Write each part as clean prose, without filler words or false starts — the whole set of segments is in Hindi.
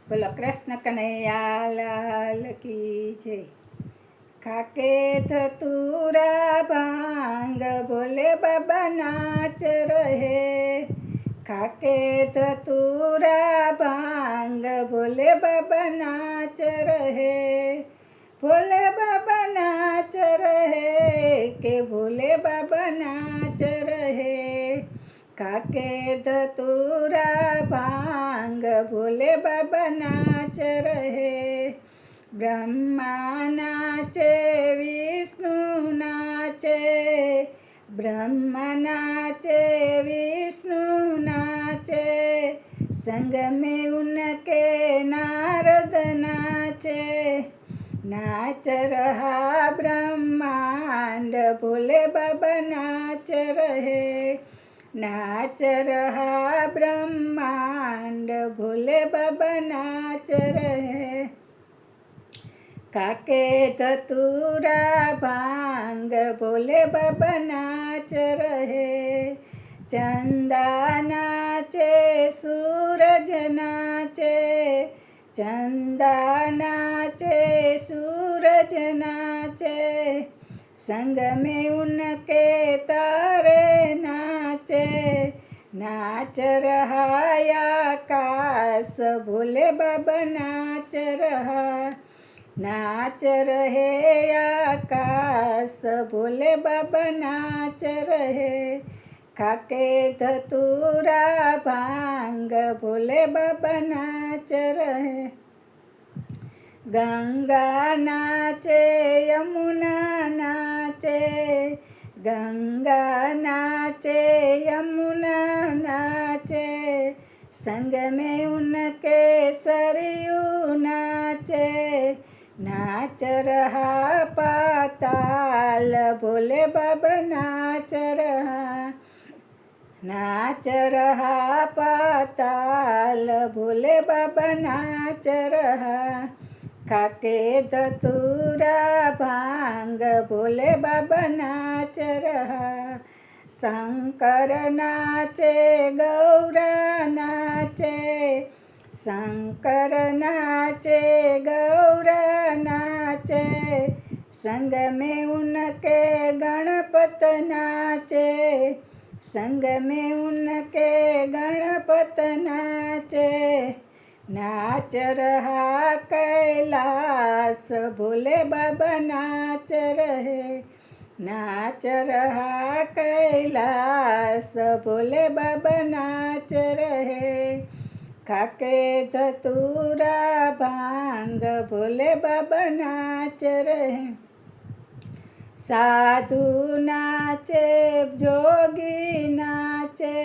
બોલો કૃષ્ણ કનૈયા લાલ કી જય। ખાકે ધતુરા ભાંગ ભોલે બાબા નાચ રહે। ખાકે ધતુરા ભાંગ ભોલે બાબા નાચ રહે। ભોલે બાબા નાચ રહે કે ભોલે બાબા નાચ રહે। ખાકે ધતુરા ભાંગ ભોલે બાબા નાચ રહે। બ્રહ્મા નાચે વિષ્ણુ નાચે। બ્રહ્મા નાચે विष्णु नाचे। संग में उनके नारद नाचे। नाच रहा ब्रह्मांड भोले बाबा नाच रहे। नाच रहा ब्रह्मांड भोले बाबा नाच रहे। खाके धतूरा भांग भोले बाबा नाच रहे। चंदा नाचे सूरज नाचे। चंदा नाचे सूरज नाचे। संग में उनके तारे नाचे। नाच रहा आकाश भोले बाबा नाच रहा। नाच रहे आकाश भोले बाबा नाच रहे। खाके धतूरा भांग भोले बाबा नाच रहे। गंगा नाचे यमुना नाचे। गंगा नाचे यमुना नाचे। संग में उनके सरयू नाचे। नाच रहा पाताल भोले बाबा नाच रहा। नाच रहा पाताल भोले बाबा नाच रहा। खाके धतूरा भांग भोले बाबा नाच रहा। शंकर नाचे गौरा नाचे। शंकर नाचे गौरा नाचे। संग में उनके गणपत नाचे। संग में उनके गणपत नाचे। नाच रहा कैलाश भोले बाबा नाच रहे। नाच रहा कैलाश भोले बाबा नाच रहे। खाके धतूरा भांग भोले बाबा नाच रहे। साधु नाचे जोगी नाचे।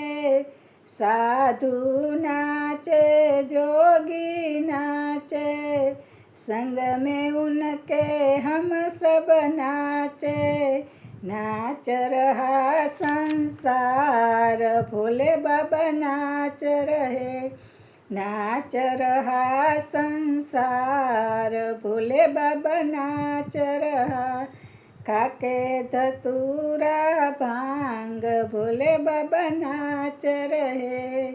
साधु नाचे जोगी नाचे। संग में उनके हम सब नाचे। नाच रहा संसार भोले बाबा नाच रहे। नाच रहा संसार भोले बाबा नाच रहा। खाके धतूरा भांग भोले बाबा नाच रहे।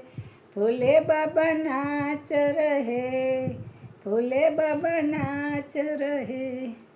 भोले बाबा नाच रहे। भोले बाबा नाच रहे।